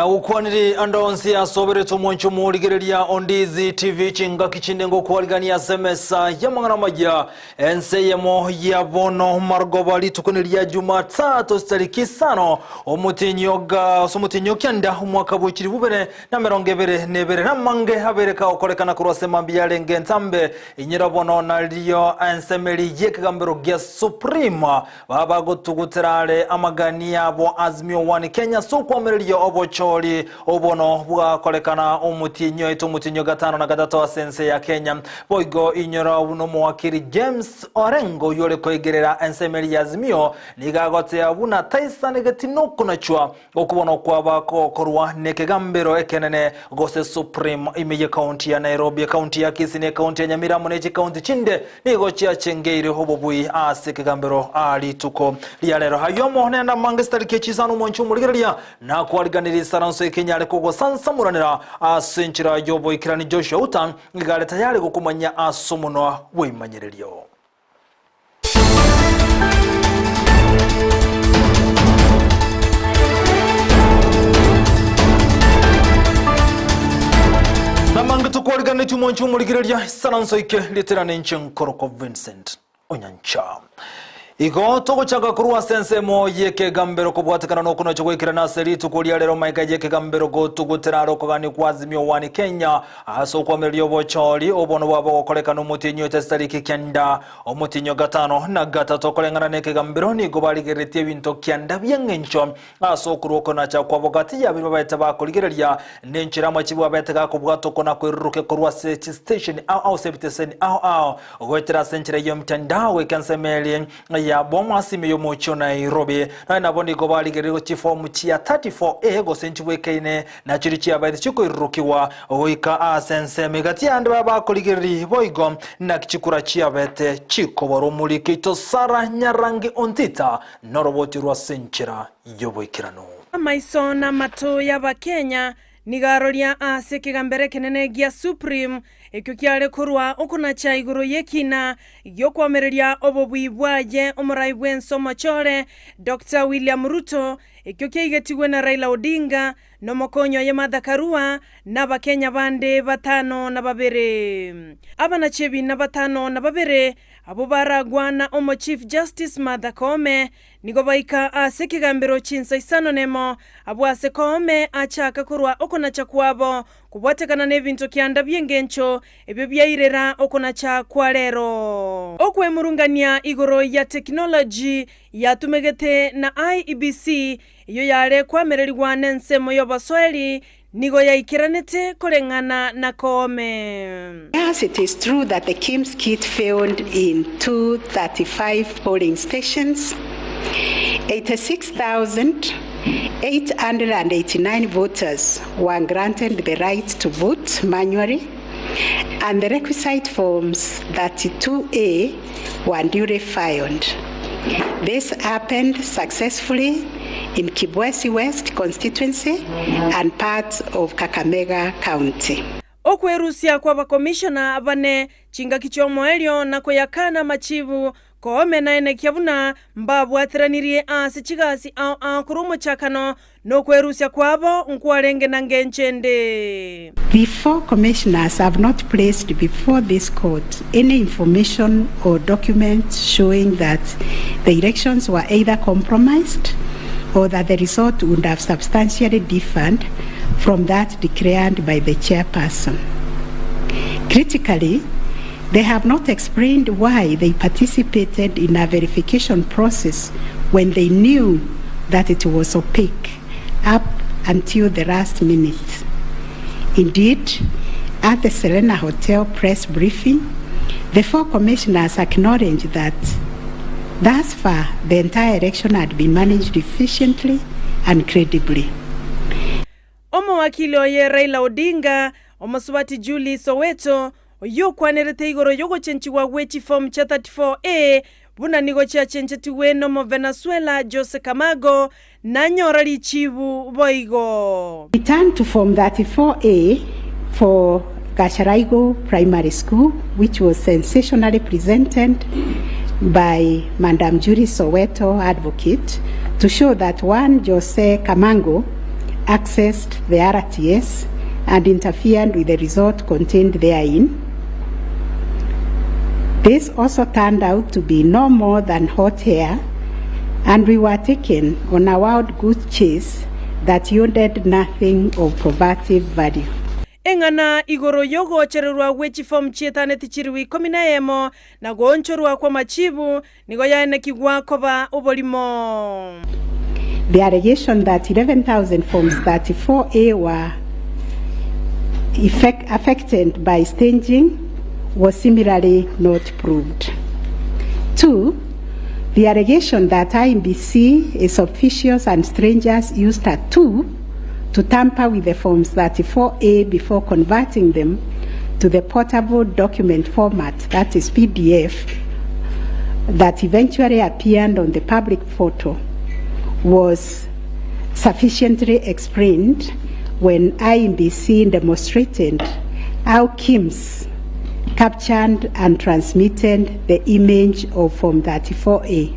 na ukwaniri andonsi asobere tumoncho muligereria Ndizi TV chinga kichinde ngo kwaligania semesa yamangana majya enseyemo yabono margobali tukuniria Jumatatu tariki 5 omutinyo kyanda umwaka bukiri bubere na 2022 namange habereka okolekana kurosema byalenge ntambe inyirabono naliyo ensemeli yekagambero gya Supreme baba gotuguterale amagani yabo Azimio 1 Kenya so kwamerelio obocholi obono bwakolekana omutinyo itomutinyo gatano na gatatu asense ya Kenya boigo inyora uno mwakiri James Orengo yole kwegerera ensemeli ya Azimio nigagote abuna taisa negatino kunachwa okubona kwaba korwa nekegambero ekenene gose Supreme imeye county ya Nairobi, county ya Kisii, county ya Nyamira, Moneji county chinde nigochia chengeire hobobui asekegambero ali tuko lialero hayomo nenda mangestar kechisano monchu muligeria na kwaliganiri saranso Kenya alikogo sansamuranira asenchira yobo ikirani Joshua Utan ngale tayari gukumanya asumuno wemanyererio. Namanga tukwaliganiri tumonchu muligeria saranso ike literane nchengkoroko Vincent Onyancha. Iko toko chaka kuruwa sense mo yeke gambero kubwatikana no kuno chokwe na seri tukulia lero maika yeke gambero go tuguteraro kogani kwa Azimio 1 Kenya aso kwa melio bocholi obono wabo okoleka no mutinyo testariki kyanda omutinyo gatano na gatatu kolengana neke gambero ni gobali gerete binto kyanda byengencho aso kuruko na cha kwa bogati ya biba baita bakoligereria nenchira machibwa baita ga kubwato kona kwiruke kuruwa station au septesen au ogwetera senchira yo mtandao kansemeli ya boma sime yomocho Nairobi na nabondi gobali gerego chifomu chia 34A go senchiwekene na chirichi abaye chiko irukiwa oika asense megati ande baba koligeri boigo na kichikura chia bete chiko boromuli kito sara nyarangi ontita noroboti rwa senchira yoboikirano maisona mato y'Abakenya nigarolia asekigambere kenene gya Supreme ekyo kyale kurwa okuna cha iguru yekina yokwamereria obobwibwaje omurai bwensomo chole Dr. William Ruto ekyo kyegetigwe na Raila Odinga no mokonyo ye Martha Karua na Bakenya bande batano na babere abana chebi na batano na babere abo baragwa na omo Chief Justice Martha Koome nigo baika asekigambero chinsa isano nemo abo asekome achaka kurwa okuna cha kwabo kubwatekana n'ebintu kyanda byengencho ebyo byairera okuna cha kwalero okwe murungania igoro ya technology yatumegete na IEBC iyo yale kwamererwa n'ensemo y'Abaswahili nigo yaikiranete kolengana na Koome. Yes, it is true that the KIMS kit failed in 235 polling stations. 86,889 voters were granted the right to vote manually, and the requisite forms 32A were duly filed. This happened successfully in Kibwezi West constituency and parts of Kakamega County. Okwerusia kwa bakomishona bane chinga kichomo elio na koyakana machivu Koome na ene kiabuna mbabu atiranirie chigasi au kurumo chakano no kwerusia kwabo nkuarenge na ngenchende. The four commissioners have not placed before this court any information or documents showing that the elections were either compromised or that the result would have substantially differed from that declared by the chairperson. Critically, they have not explained why they participated in a verification process when they knew that it was opaque up until the last minute. Indeed, at the Serena Hotel press briefing, the four commissioners acknowledged that thus far the entire election had been managed efficiently and credibly. Omo wakili oye Raila Odinga, omo Subati Julie Soweto, oyo kwanerete igoro yogo chenchiwa wechi form cha 34A, buna nigo cha chenchetiwe no Venezuela Jose Camargo, na nyora lichivu boigo. We turn to form 34A for Gacharaigo Primary School, which was sensationally presented by Madam Julie Soweto, advocate, to show that one Jose Camargo accessed the RTS and interfered with the result contained therein. This also turned out to be no more than hot air, and we were taken on a wild goose chase that yielded nothing of probative value. Engana igoro yogo chererwa wechi form chietane tichiriwi komina emo na gonchorwa kwa machibu nigo yaene kigwa koba obolimo. The allegation that 11,000 forms 34A were affected by staging was similarly not proved. 2. The allegation that IMBC, its officials and strangers used a tool to tamper with the forms 34A before converting them to the portable document format, that is PDF, that eventually appeared on the public photo, was sufficiently explained when IMBC demonstrated how KIMS captured and transmitted the image of Form 34A.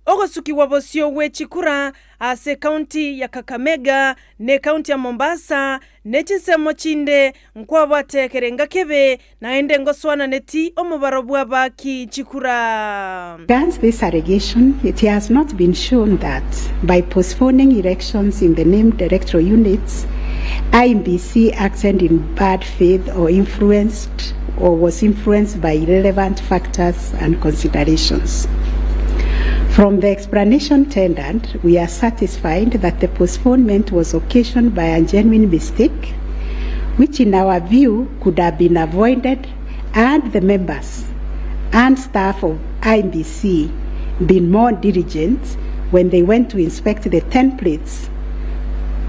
Ogosuki wabosio wechikura ase county ya Kakamega ne county ya Mombasa ne chinsemo chinde nkwa batekerenga kebe na ende ngoswana neti omubarobwa baki chikura. Against this allegation, it has not been shown that by postponing elections in the named electoral units, IMBC acted in bad faith or was influenced by irrelevant factors and considerations. From the explanation tendered, we are satisfied that the postponement was occasioned by a genuine mistake, which in our view could have been avoided had the members and staff of IMBC been more diligent when they went to inspect the templates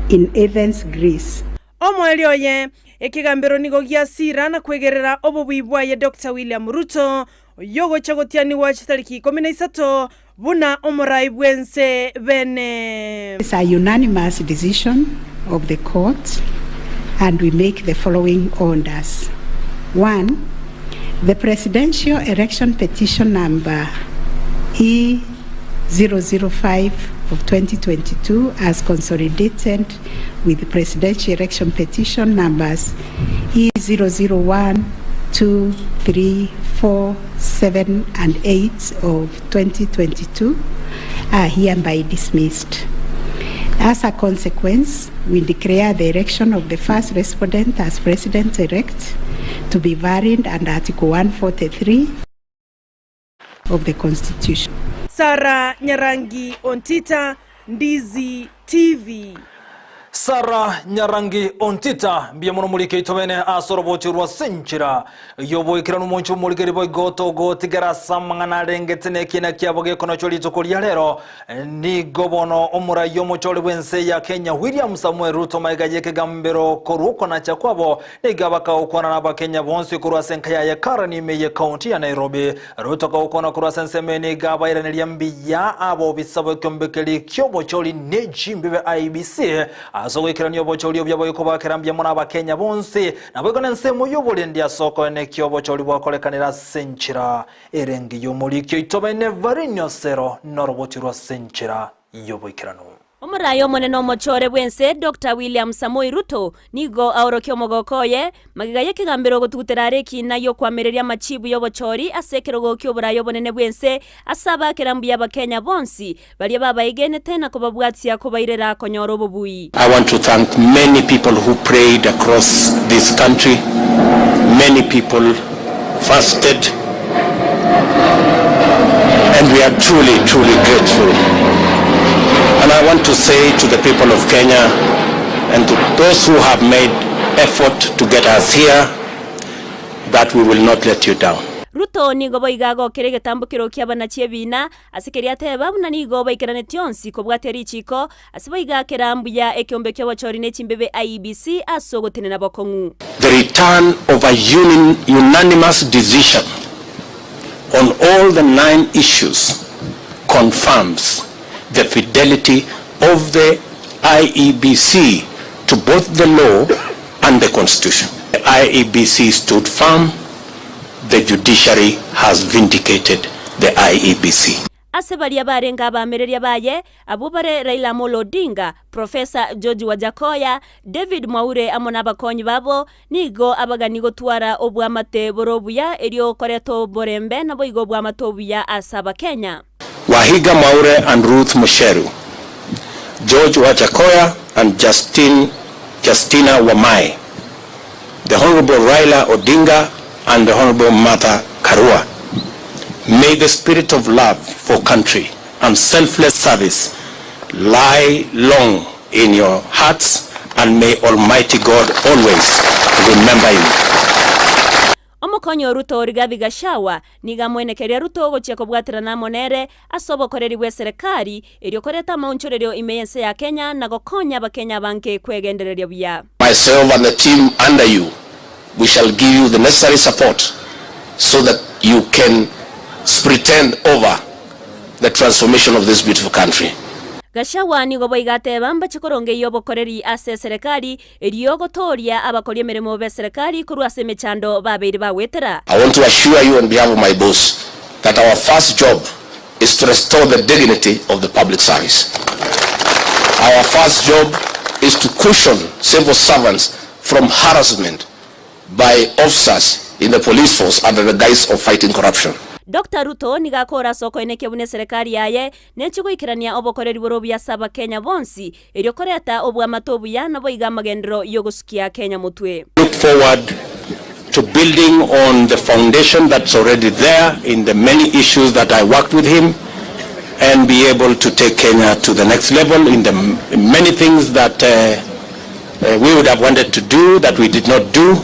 in Athens, Greece. Omoelioye ekigambiro nigo giasira na kwegerera obubwibwaye Dr. William Ruto yogo chagotiani wa chitariki 13 buna omorai bwense bene. It's a unanimous decision of the court, and we make the following orders. 1. The presidential election petition number E005 of 2022 as consolidated with the presidential election petition numbers E001, 2, 3, 4, 7, and 8 of 2022 are hereby dismissed. As a consequence, we declare the election of the first respondent as president-elect to be varied under Article 143 of the Constitution. Sara Nyarangi Ontita, Ndizi TV. Sara Nyarangi Ontita mbia mono mulike itomene asoroboti rwa senchira yobo ikiranu moncho muligeri boy goto gotigara samangana rengetene kina kiaboge kono choli tokolia lero ni gobono omura yomo choli wense ya Kenya William Samuel Ruto maigaje kegambero koruko na chakwabo ni gabaka ukona na Kenya bonsi kurwa senkaya ya karani meye county ya Nairobi Ruto ka ukona kurwa sensemeni gaba ira niliambia abo bisabo kyombekeli kyobo choli nejimbibe IBC aso ikirani yobo choli obya koba kerambya mona Kenya bonsi na bwegona nsemo yobole ndia soko ne kyobo choli bwakolekanira senchira erengi yomulikyo itobene varinyo sero noroboti rwa senchira yobo ikirano. Omurayo monene omochore bwense Dr. William Samoei Ruto nigo aurokyo mogokoye magigaye kigambiro gotugutera kina yo kwamereria machibu yobochori asekero gokyo burayo bonene bwense asaba kerambu ya Kenya bonsi bali baba igene tena kobabwatia kobairera konyoro bobui. I want to thank many people who prayed across this country. Many people fasted, and we are truly grateful. And I want to say to the people of Kenya and to those who have made effort to get us here that we will not let you down. Ruto nigo boigago kerege tambukiro kyabana chiebina asikeria teba buna nigo boikirane tionsi kobwateri chiko asiboiga kerambu ya ekyombe kyabachori ne chimbebe IEBC asogotene na bokongu. The return of a unanimous decision on all the 9 issues confirms the fidelity of the IEBC to both the law and the Constitution. The IEBC stood firm. The judiciary has vindicated the IEBC. ase baria barenga bamereria baye abo bare Raila Amolo Odinga, Professor George Wajakoya, David Mwaure amona abakonyi babo nigo abagani gotwara obwamate borobuya erio koreto borembe nabo igo bwamatobuya asaba Kenya. Wahiga Mwaure and Ruth Musheru, George Wajakoya and Justina Wamai, the Honorable Raila Odinga and the Honorable Martha Karua. May the spirit of love for country and selfless service lie long in your hearts, and may Almighty God always remember you. Omokonyo Ruto Rigathi Gachagua niga mwenekeria Ruto gochia kobwatira na monere asobokoreri bwe serikali erio koreta maunchorerio imeyense ya Kenya na gokonya bakenya banke kwegendereria buya. Myself and the team under you, we shall give you the necessary support so that you can pretend over the transformation of this beautiful country. Gachagua nigo boigate bamba chikoronge yobokoreri ase serikali erio gotoria abakorie meremo be serikali kurwa se mechando babiri bawetera. I want to assure you on behalf of my boss that our first job is to restore the dignity of the public service. Our first job is to cushion civil servants from harassment by officers in the police force under the guise of fighting corruption. Dr. Ruto nigakora soko eneke bune serikali yaye nechigo ikirania obokoreri borobu ya saba Kenya bonsi erio koreta obwamatobu ya nabo iga magendero yogosukia Kenya mutwe. Look forward to building on the foundation that's already there in the many issues that I worked with him, and be able to take Kenya to the next level in the many things that we would have wanted to do that we did not do.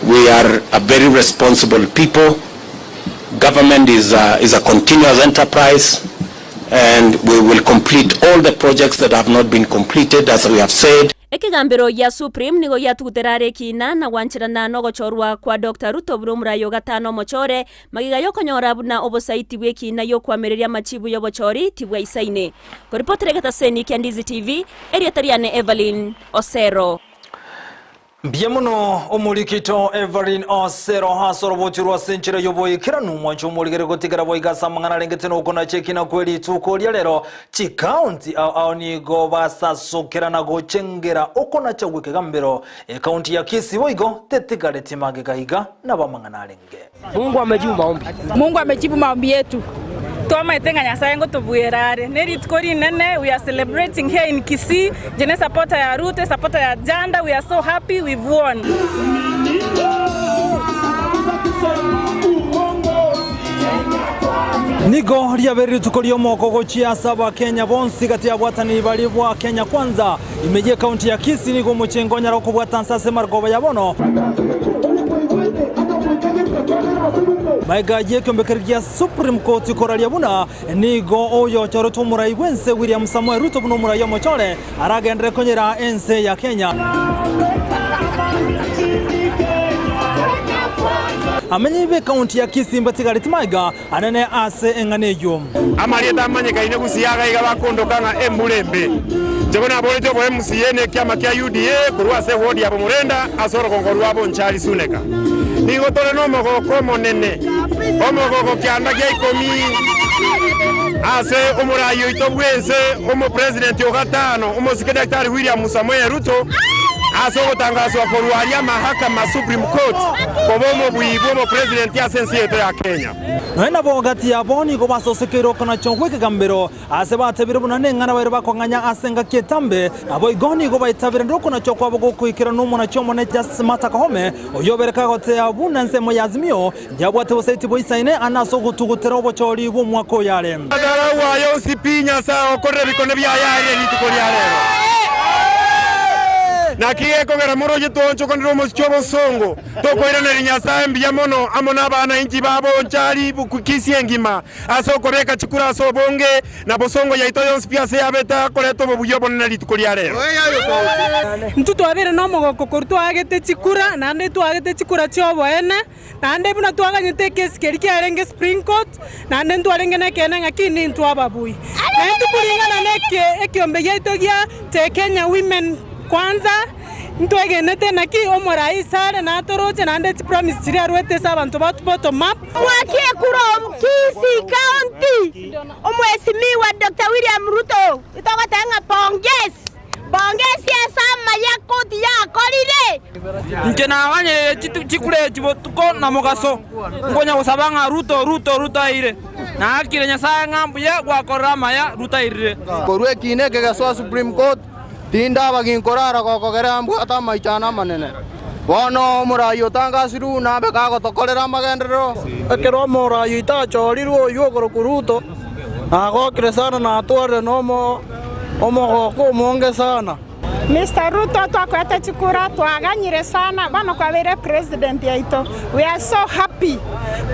We are a very responsible people. Government is a continuous enterprise, and we will complete all the projects that have not been completed, as we have said. Ekigambiro ya Supreme nigo yatuguterare kina na wanchirana no gochorwa kwa Dr. Ruto burumura yo gatano mochore magiga yo konyora buna obosaiti bweki na yo kwamereria machibu yo bochori tibwa isaine. Ko reporter gata seni kya Ndizi TV area tariane Evelyn Osero. Biamuno omulikito Evelyn Osero hasoro bochirwa senchira yoboyikira numwancho muligere gotigara boigasa mangana rengeteno ukona chekina kweli tukolya lero chi county au ni go basasokera na gochengera ukona chagweke gambero county ya Kisii boigo tetigare timage gahiga na bamangana renge. Mungu amejibu maombi yetu. Toma etenga nyasaye ngo tubuerare neri tukori nene. We are celebrating here in Kisii. Jene supporter ya Ruto, supporter ya Janda. We are so happy we've won. Nigo liaberi tukolio moko gochia saba Kenya bonsi gati ya bwatani balibwa Kenya kwanza imeje county ya Kisii nigo muchengo nyara kubwata sase margoba ya bono. Maigaje kyombekergia Supreme Court koralia buna nigo oyo choroto murai wense William Samoei Ruto buno murai yo mochole aragendere konyera ense ya Kenya. Amenyibe county ya Kisii mbatigari timaiga anene ase enganeyo. Amalieta amanyeka ine kusiyaga iga bakondokanga embulembe. Jebona boleto bo MCN kyama kya UDA kurwa se wodi ya Murenda asoro kongorwa bo nchali suneka. Nigo tole no mogoko monene. Omogoko kyanda kya ikomi. Ase umurayo itobwense umu president yo gatano umu secretary William Samoei Ruto aso tangazwa porwalia mahakama Supreme Court kobomo buibomo president ya sensi yetu ya Kenya. Naina bogati ya boni go basosekero kana chongweke gambero ase batebire bunane ngana bayiro bakonganya asenga ketambe abo igoni go baitabire ndoko na chokwa bogo kuikira numu na chomo ne just mata kahome oyobereka gote ya bunanse mo yazimio jabwate bosaiti boisaine anaso gutugutera obochori bo mwako yale adara wayo sipinya sawa korre bikone bya yale litukori yale na kiye kogera moro yetoncho kondiro moschobo songo tokoira na Nyasaye mbiyamono amona bana inji babo nchali bukukisi engima asoko beka chikura aso bonge na bosongo ya itoyo spia se abeta koleto bobuyobo na litukoli lero Mtutu abere no mogoko korto agete chikura nande tu agete chikura chobo ene nande buna tu aganyete kesi keriki arenge Spring Court nande tu arenge na kene ngakini ntu ababui na ntu kulingana neke ekiombe yeto gya te Kenya Women Kwanza ntwegenete naki omoraisare na toroche na ndeti promise chiri arwete sabantu batu bottom up mwakie kuro Kisii County omwesimiwa Dr. William Ruto itogotenga bongesi asama yakoti ya kolire nkena wanye chikule chibotuko na mugaso ngonya gusabanga Ruto aire na akire nyasaye ngambuye gwakora maya Ruto aire korwe kine kegaswa Supreme Court tinda baginkorara gokogera ambu atamaitana manene bono murayo tangasiru na bekago tokolera magendero ekero murayo itachorirwo yogoro kuruto agokire sana na atware nomo omogoko monge sana Mr. Ruto twakwete chikura twaganyire sana bano kwabere president yaito. We are so happy.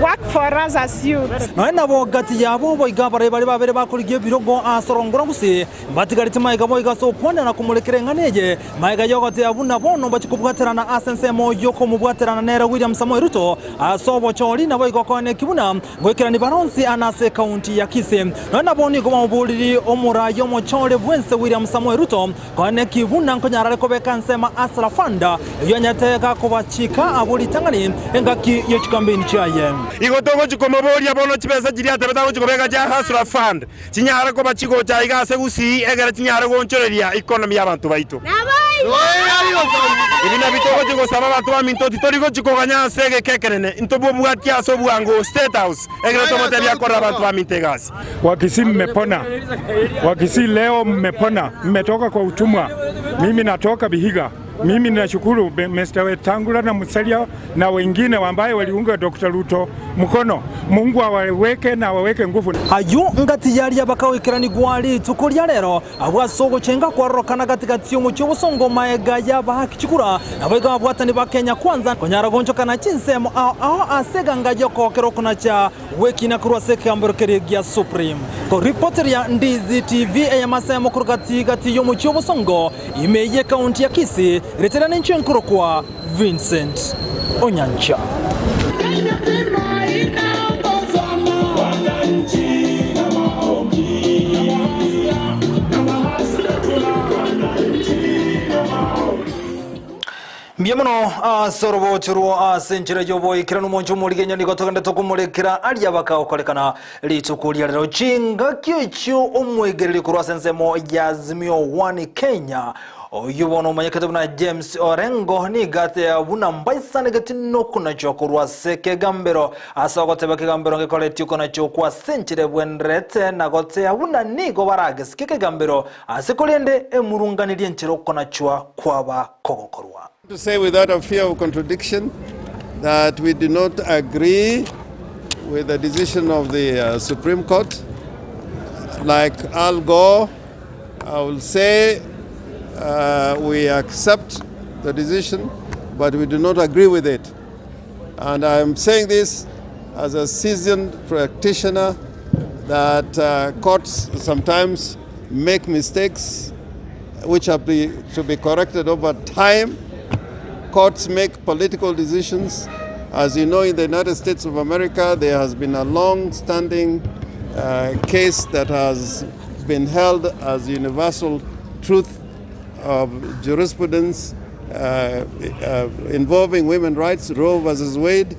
Work for us as youth. Naenda bogati yabo boiga bare babere bakurigiye birogo asorongora gusi batigarite maiga boiga so kwanda na kumulekere nganeje maiga yogote abuna bono bachikubwaterana asensemo yoko mubwaterana nera William Samoei Ruto asobo choli na boiga kone kibuna goikira ni baronsi anase county ya Kisii naenda boni goma mubuliri omurayo mochole bwense William Samoei Ruto kone kibuna nkonyarare kobeka nsema asra fanda yonyateka kubachika abuli tangani engaki yechikambeni chaye igotogo chikomoboria bono chibesa jiria tebeta chikobeka ja hasra fund chinyara ko bachiko cha igase gusi egera chinyara gonchoreria economy y'abantu baitu ibina bitogo chiko saba bantu baminto titorigo chikoganya sege kekerene intobo bwatia so bwango state house egera tomote bya kora bantu bamintegasi Wakisii mmepona. Wakisii leo mmepona. Mmetoka kwa utumwa. Mimi natoka Vihiga. Mimi ninashukuru Mr. Wetangula na Musalia na wengine ambaye waliunga Dr. Ruto mkono. Mungu awaweke na waweke nguvu. Ayu ngati yali abakawikirani gwali tukulya lero abwasogo chenga kwarokana katika tiyomu cy'ubusongo maega yabahakichikura nabega bwatani ba Kenya kwanza konyara goncho kana chinsemo aho asega ngajo kokero kuna cha wekina kurwa sekambere ya Supreme ko reporter ya Ndizi TV ya masemo kurugati tiyomu cy'ubusongo imeye county ya Kisii reterana nchenkuro kwa Vincent Onyancha. Miemono sorobo churu senchire jobo ikiranu moncho muligenya nigotogende tokumulekera ali abaka kolekana litukulia lero chinga kyecho omwegereri kurwa sensemo yazimio 1 Kenya oyubono manyakatu na James Orengo ni gate abuna mbaisa negati no kuna chokurwa seke gambero asogote bake gambero ngekoleti kuna chokwa senchire bwenrete na gote abuna nigo barage skeke gambero asekolende emurunganiri enchero kuna chwa kwaba kogokorwa. To say without a fear of contradiction that we do not agree with the decision of the Supreme Court. Like Al Gore, I will say we accept the decision, but we do not agree with it. And I'm saying this as a seasoned practitioner that courts sometimes make mistakes which have to be corrected over time. Courts make political decisions. As you know, in the United States of America, there has been a long-standing case that has been held as universal truth of jurisprudence involving women's rights, Roe versus Wade.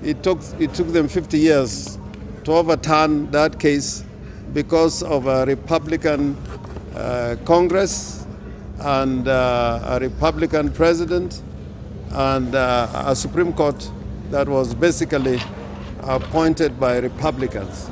It took them 50 years to overturn that case because of a Republican Congress and a Republican president and a Supreme Court that was basically appointed by Republicans.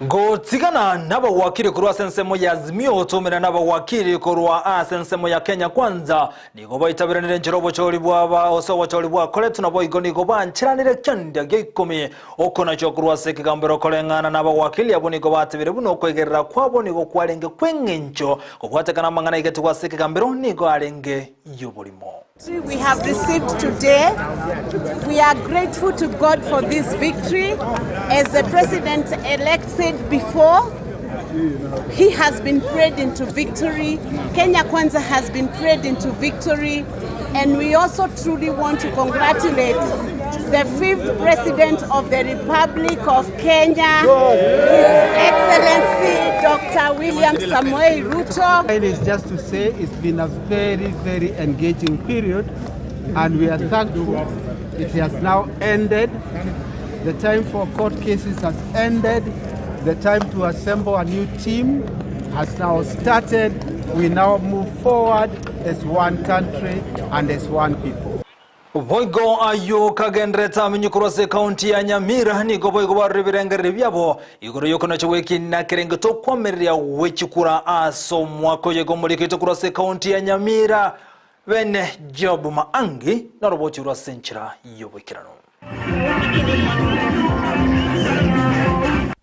Go tigana naba wakili kurwa sensemo ya Azimio tumena naba wakili kurwa sensemo ya Kenya kwanza nigo baitabiranire njerobo choli bwaba oso choli bwa kole tunabo igoni go banchiranire kyanda gekome okona cyo kurwa seke gambero kolengana naba wakili abo nigo batibire buno kwegerera kwabo nigo kwalenge kwengencho kokwatekana mangana igeti kwa seke gambero nigo alenge yobolimo. We have received today. We are grateful to God for this victory. As the president-elect said before, he has been prayed into victory. Kenya Kwanza has been prayed into victory. And we also truly want to congratulate the 5th President of the Republic of Kenya, His Excellency Dr. William Samoei Ruto. It is just to say it's been a very, very engaging period, and we are thankful it has now ended. The time for court cases has ended. The time to assemble a new team has now started. We now move forward as one country and as one people. Voigo ayo kagendreta minyukurose kaunti ya Nyamira ni goboigo baribirengere byabo igoro yokono chweki na kerengeto kwameria wechukura aso mwako yego mulikito kurose kaunti ya Nyamira bene job maangi na roboti urasenchira yobekirano.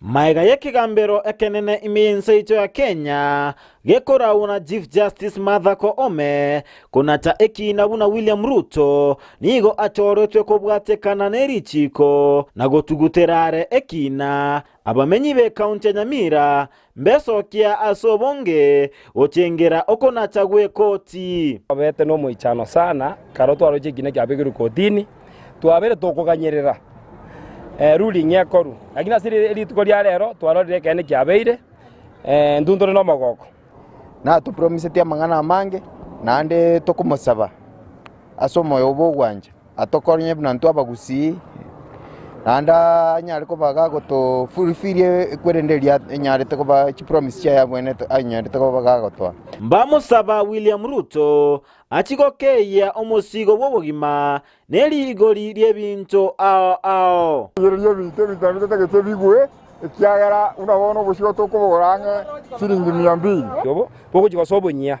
Maiga yekigambero ekenene imiense ito ya Kenya gekora una Chief Justice Martha Koome kunata ekina buna William Ruto nigo atorotwe kobwatekana nerichiko na gotuguterare ekina abamenyi be county ya Nyamira mbesokia asobonge ochengera okona chagwe koti abete no muichano sana karoto aroje gine kyabegiru kotini twabere tokoganyerera ruling yakoru lakini asiri lituko lya lero twarorire kene kyabeire ndundore no magoko na tu promise tia mangana amange nande tokumusaba asomo yobo gwanje atokornye bnantu abagusi nanda nyari ko baga goto fulfilie kwerendelia nyari to ba chi promise ya bwene to anyari to baga goto mbamusaba William Ruto achikokeya omosigo bwobugima neli igoli lyebinto ao yeryo bite bitandatu tegete bigwe ekyagara unabona bushigo to kuborange shilingi 200 yobo boko chikosobonya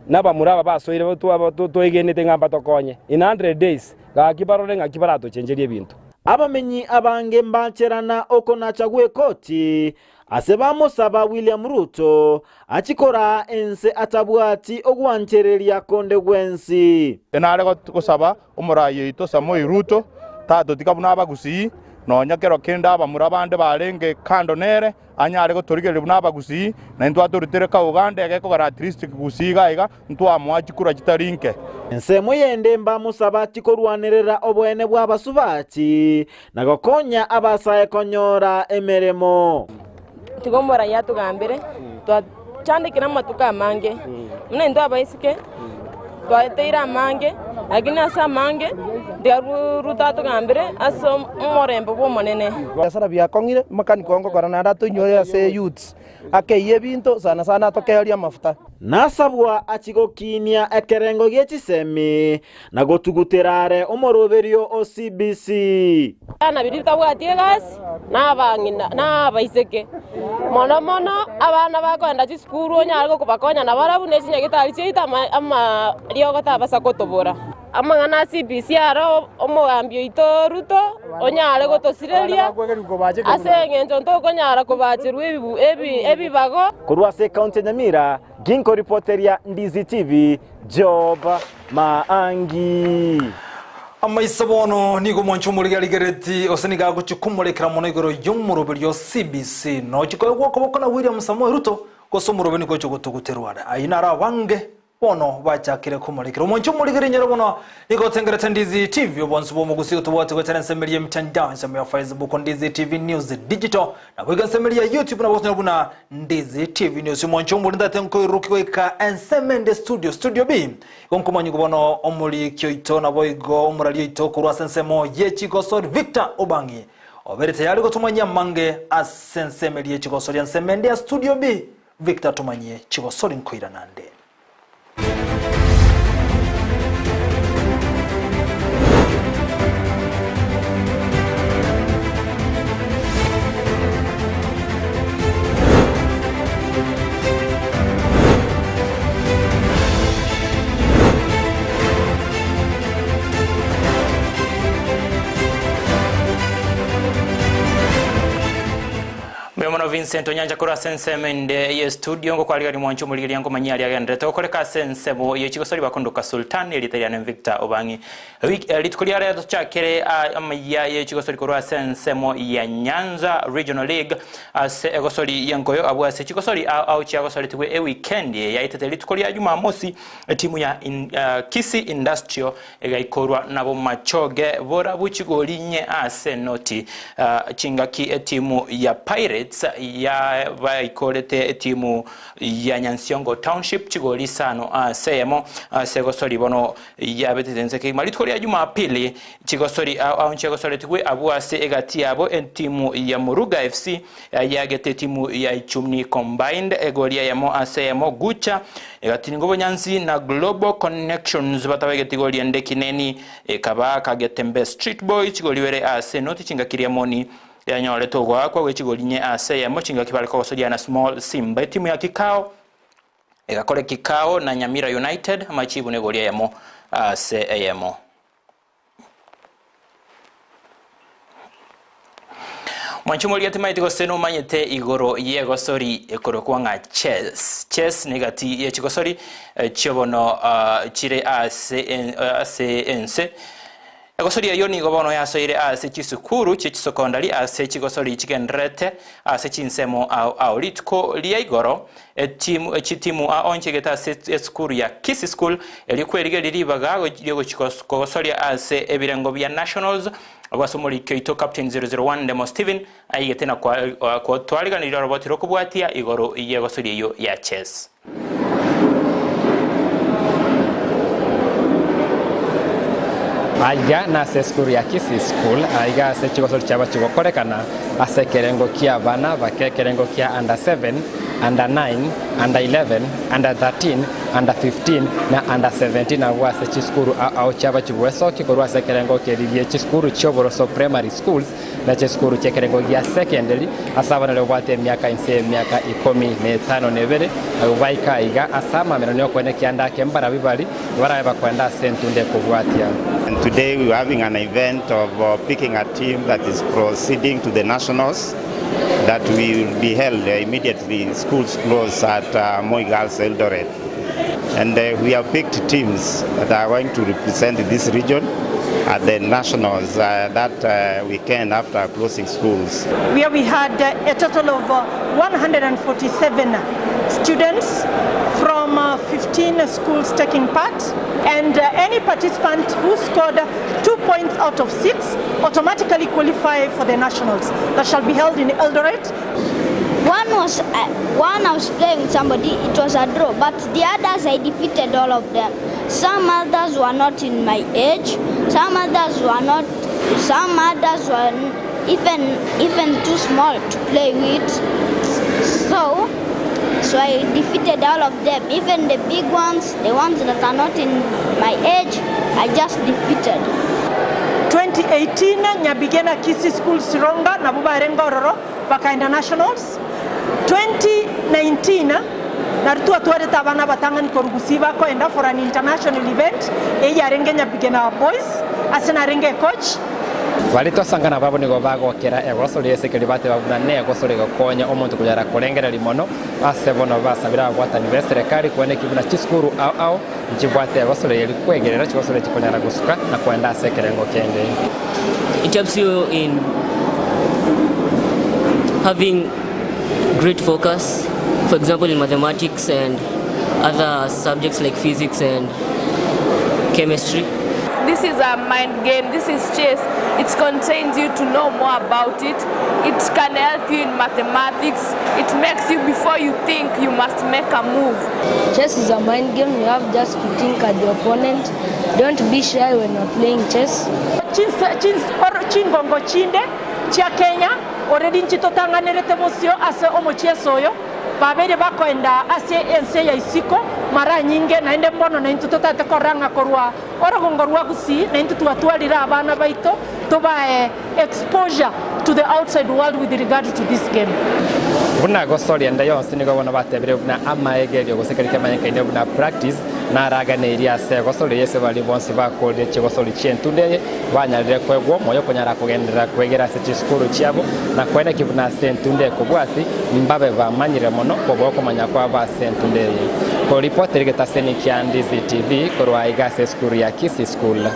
naba muraba basoire to egenete ngamba tokonye in 100 days gakibarore ngakibarato chenjerie ebintu abamenyi abange mbancherana okona chagwe koti asebamusaba William Ruto achikora ense atabwati ogwanchereria konde gwensi enare kusaba umurayi to Samoei Ruto tato tikabuna abagusi nonya kero kenda abamurabande barenge kando nere anyare gotorigere buna abagusi na ntwa turutere ka Uganda yageko characteristic gusiga iga ntwa mwachikura kitarinke ense moyende mbamusaba chikorwanerera obwene bwabasubati nagokonya abasaye konyora emeremo tigomora yatugambire twachandikira matuka amange mune ndo abaisike twateira amange lakini asa mange ndiaruta tugambire aso morembo bo monene asara byakongire makaniko ngo korana ndato nyoya se youths akeye binto sana tokeria mafuta nasabwa achigokinia ekerengo gyechisemi na gotuguterare omoroberio OCBC ana birita bwatie gasi nabangina nabaiseke mono abana bakwenda chiskuru onyargo kubakonya na barabu nechinya gitari cheita ama riogo tabasa kotobora amangana CBC aro omogambio ito Ruto onyare gotosireria asenge ntonto konyara kubachiru ebibago kurwa se county Nyamira ginko reporteria Ndizi TV Job Maangi Amaisabono nigo moncho muligaligereti oseniga guchikumulekera mono igoro yumuroberio CBC no chikoye gwoko na William Samoei Ruto gosomuro niko cyo gutuguterwara ayinara wange bono bachakire kumulekera moncho muligeri nyero bono niko tengerete Ndizi TV obonso bo mugusi tubote gweterensemerie mitandao ya Facebook Ndizi TV News Digital na bwegansemerie YouTube na botno buna Ndizi TV News moncho mulinda tenko irukiko ka ensemende studio B konkomanyi bono omuli kyoito na boigo omurali ito kurwa sensemo yechikosor Victor Obangi oberete yali gotumanya mange asensemerie chikosor ensemende studio B Victor tumanye chikosor nkoira nande Vincent Onyanja kora sensemende ye studio ngo kwali gari mwancho muligiri yango manyali agendete okoreka sensemo ye chigosori bakondoka Sultan elitarian Victor Obangi litukulia ya chakere AMAYIA ye chigosori kora sensemo ya Nyanza Regional League ase egosori yankoyo abwase chigosori au chigosori twe weekend ya itete litukulia Jumamosi timu ya Kisi Industrial egaikorwa nabo machoge bora buchigolinye ase noti chingaki timu ya Pirates ya vaikorete timu ya Nyansiongo Township chigoli sano seyemo segosori bono ya betenze ke malitko ya Jumapili chigosori au chigosori twe abuase egati yabo timu ya Muruga FC ya gete timu ya Ichumni combined egolia yamo aseyemo gucha egati ngobo Nyanzi na Global Connections batawegeti goli ende kineni kaba kagetembe Street Boy chigoli were ase noti chingakiria moni ya nyole togwa kwa wechigolinye ase ya mochinga kibaliko sodia na Small Simba timu ya Kikao egakole Kikao na Nyamira United machibu ne golia yamo ase ayemo Mwanchumoli yatima itiko seno manyete igoro yego sori ekoro kwanga chess negati ye chikosori chobono chire ase ense egosori yoni gobono yaso ire ase chisukuru chisokondari ase chigosori chigendrete ase chinsemo au litko liya igoro timu onche geta ase skuru ya Kisi School elikweriga liribaga yego chikosori ase ebirengo bya Nationals abasomoli Keito Captain 001 Demo Steven ayigete na kwa twaliga ni roboti rokubwatia igoro yegosori yo ya chess Aiga na seskuru ya Kisi School aiga se chigosori chaba chigokorekana ase kerengo kia bana bake kerengo kia under 7 under 9 under 11 under 13 under 15 na under 17 na wase chiskuru au chaba chibweso kikorwa se kerengo kerie chiskuru choboroso primary schools na chiskuru chekerengo ya secondary asaba na wate miaka inse miaka 15 nebere abaika aiga asama menonyo kwene kianda kembara bibali baraba kwenda sentunde kubwatia. And today we are having an event of picking a team that is proceeding to the nationals that will be held immediately schools close at AMAYIA Girls Eldoret. And we have picked teams that are going to represent this region at the nationals that weekend after closing schools. We had a total of 147 students from 15 schools taking part, and any participant who scored 2 points out of 6 automatically qualify for the nationals that shall be held in Eldoret. One I was playing with somebody, it was a draw, but the others I defeated all of them. Some others were not in my age, some others were even too small to play with. So I defeated all of them, even the big ones, the ones that are not in my age, I just defeated. 2018 Nyabigena Kisi School Sironga na Buba Rengororo bakaenda nationals. 2019 narutua tuware tabana batanga ni korugusiba koenda for an international event eya renge Nyabigena boys asena renge coach Walito sangana babo nigo bago kera egosori esekeli bate babuna ne egosori gokonya omuntu kujara kurengera limono ase bono basabira gwata ni beserekari kwene kibuna chiskuru au njibwate egosori yeli kwegerera chigosori chikonyara gusuka na kwenda sekerengo kende. It helps you in having great focus, for example in mathematics and other subjects like physics and chemistry. This is a mind game, this is chess. It contains you to know more about it. It can help you in mathematics. It makes you, before you think, you must make a move. Chess is a mind game. You have just to think at the opponent. Don't be shy when you're playing chess. Chingongo chinde chia Kenya already nchitotanga nerete mosio ase omochiesoyo babere bakoenda ase ense ya isiko mara nyinge na ende mbono na intutotate koranga korwa orogongorwa gusi na intutuatwalira abana baito toba exposure to the outside world with regard to this game. Buna gosori enda yonse nigo bona batebere buna AMAYIA gyo gosekerike manyaka ine buna practice naragane iria se gosori yese bali bonse bakode chigosori chentunde banyarire kwegwo moyo konyara kugendera kwegera se chiskuru chiabo na kwenda kibuna sentunde kubwati mbabe bamanyire mono koboko manya kwa ba sentunde ko reporter getaseni kya Ndizi TV korwa igase skuru ya Kisi School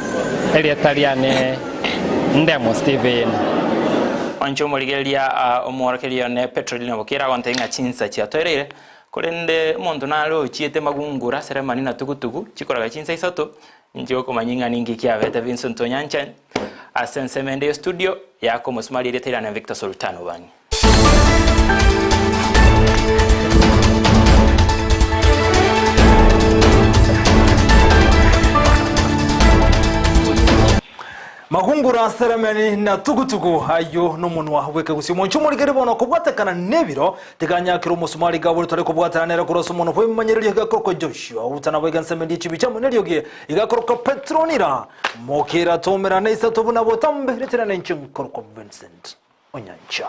Eliataliane Ndemo Steven Oncho moligelia omworokerio ne petrolina bokira gontenga chinsa chia toirire kurende muntu nalo chiete magungura seremani na tugutugu chikoraga chinsa isato njiko komanyinga ningi kia veta Vincent Onyancha asensemende studio yako musmali retira na Victor Sultano bani Magungura seremeni na tugutugu ayo n'umunwa weke gusimo ncyumurigere bono kubwatekana nebiro teganyakira umusumari gaburi tore kubwatanira kurosa umuntu kwimanyerero gakoroko Joshua utana bwegansemende ikibica muneriyo giye igakoroko Petronira mokera tomera nesa tubuna botambe reterana ncyumkoroko Vincent Onyancha